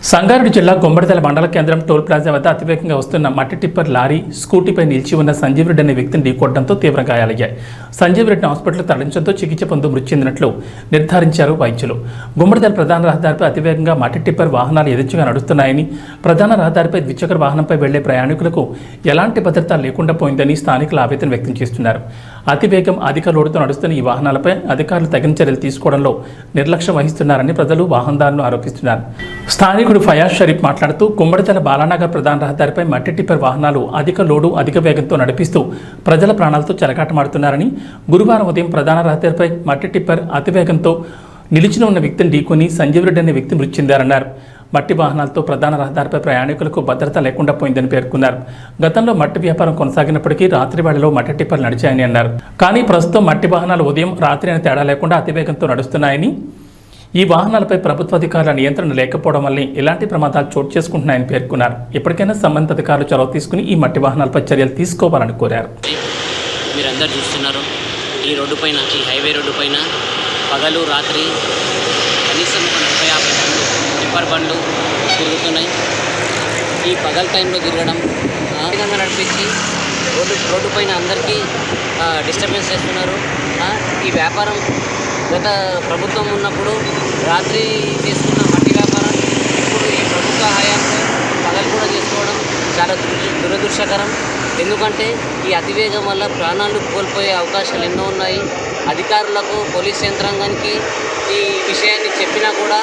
సంగారెడ్డి జిల్లా గుమ్మడిదల మండల కేంద్రం టోల్ ప్లాజా వద్ద అతివేగంగా వస్తున్న మట్టి టిప్పర్ లారీ స్కూటీపై నిలిచి ఉన్న సంజీవ్ రెడ్డి అనే వ్యక్తిని ఢీకొట్టడంతో తీవ్ర గాయాలయ్యాయి. సంజీవ్ రెడ్డిని హాస్పిటల్ తరలించడంతో చికిత్స పొందు మృతి చెందినట్లు నిర్ధారించారు వైద్యులు. గుమ్మడిదల ప్రధాన రహదారిపై అతివేగంగా మట్టి టిప్పర్ వాహనాలు యథేచ్ఛగా నడుస్తున్నాయని, ప్రధాన రహదారిపై ద్విచక్ర వాహనంపై వెళ్లే ప్రయాణికులకు ఎలాంటి భద్రత లేకుండా పోయిందని స్థానికులు ఆవేదన వ్యక్తం చేస్తున్నారు. అతివేగం, అధిక లోడుతో నడుస్తున్న ఈ వాహనాలపై అధికారులు తగిన చర్యలు తీసుకోవడంలో నిర్లక్ష్యం వహిస్తున్నారని ప్రజలు వాహనదారులను ఆరోపిస్తున్నారు. స్థానికుడు ఫయాజ్ షరీఫ్ మాట్లాడుతూ గుమ్మడిదల బాలానగర్ ప్రధాన రహదారిపై మట్టి టిప్పర్ వాహనాలు అధిక లోడు, అధిక వేగంతో నడిపిస్తూ ప్రజల ప్రాణాలతో చెలగాటమాడుతున్నారని, గురువారం ఉదయం ప్రధాన రహదారిపై మట్టి టిప్పర్ అతివేగంతో నిలిచిన ఉన్న వ్యక్తిని ఢీకొని సంజీవ్ రెడ్డి అనే వ్యక్తి మృతి చెందారన్నారు. మట్టి వాహనాలతో ప్రధాన రహదారిపై ప్రయాణికులకు భద్రత లేకుండా పోయిందని పేర్కొన్నారు. గతంలో మట్టి వ్యాపారం కొనసాగినప్పటికీ రాత్రి వేళలో మట్టి టిప్పర్లు నడిచాయని అన్నారు. కానీ ప్రస్తుతం మట్టి వాహనాలు ఉదయం, రాత్రి అనే తేడా లేకుండా అతివేగంతో నడుస్తున్నాయని, ఈ వాహనాలపై ప్రభుత్వ అధికారుల నియంత్రణ లేకపోవడం వల్లే ఇలాంటి ప్రమాదాలు చోటు చేసుకుంటున్నాయని పేర్కొన్నారు. ఇప్పటికైనా సంబంధిత అధికారులు చొరవ తీసుకుని ఈ మట్టి వాహనాలపై చర్యలు తీసుకోవాలని కోరారు. మీరందరూ చూస్తున్నారు, ఈ రోడ్డు పైన, ఈ హైవే రోడ్డు పైన పగలు రాత్రి కనీసం 40-50 బండ్లు, టిప్పర్ బండ్లు తిరుగుతున్నాయి. ఈ పగల టైంలో తిరగడం, వేగంగా నడిపించి రోడ్డు పైన అందరికీ డిస్టర్బెన్స్ చేస్తున్నారు. ఈ వ్యాపారం గత ప్రభుత్వం ఉన్నప్పుడు రాత్రి చేసుకున్న మట్టి వ్యాపారం ఇప్పుడు ఈ ప్రభుత్వ హయాంలో పగలు కూడా చేసుకోవడం చాలా దురదృష్టకరం. ఎందుకంటే ఈ అతివేగం వల్ల ప్రాణాలు కోల్పోయే అవకాశాలు ఎన్నో ఉన్నాయి. అధికారులకు, పోలీస్ యంత్రాంగానికి ఈ విషయాన్ని చెప్పినా కూడా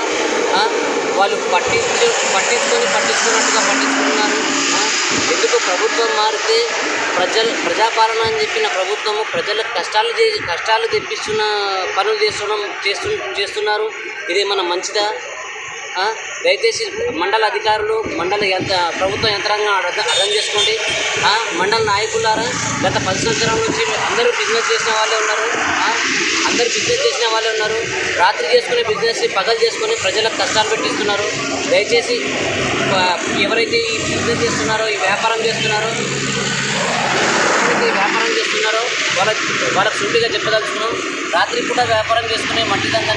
వాళ్ళు పట్టించుకున్నట్టుగా పట్టించుకున్నారు. ఎందుకు ప్రభుత్వం మారితే ప్రజాపాలన అని చెప్పిన ప్రభుత్వము ప్రజలకు కష్టాలు తెప్పిస్తున్న పనులు చేస్తున్నారు. ఇది మన మంచిదా? దయచేసి మండల అధికారులు, ప్రభుత్వ యంత్రాంగం అర్థం చేసుకోండి. మండల నాయకులారా, గత 10 సంవత్సరాల నుంచి అందరూ బిజినెస్ చేసిన వాళ్ళే ఉన్నారు. రాత్రి చేసుకునే బిజినెస్ పగలు చేసుకొని ప్రజలకు కష్టాలు పెట్టిస్తున్నారు. దయచేసి ఎవరైతే ఈ బిజినెస్ చేస్తున్నారో, ఈ వ్యాపారం చేస్తున్నారో వాళ్ళకు సూటిగా చెప్పదలుచుకున్నాం. రాత్రి పూట వ్యాపారం చేసుకునే మట్టి దందా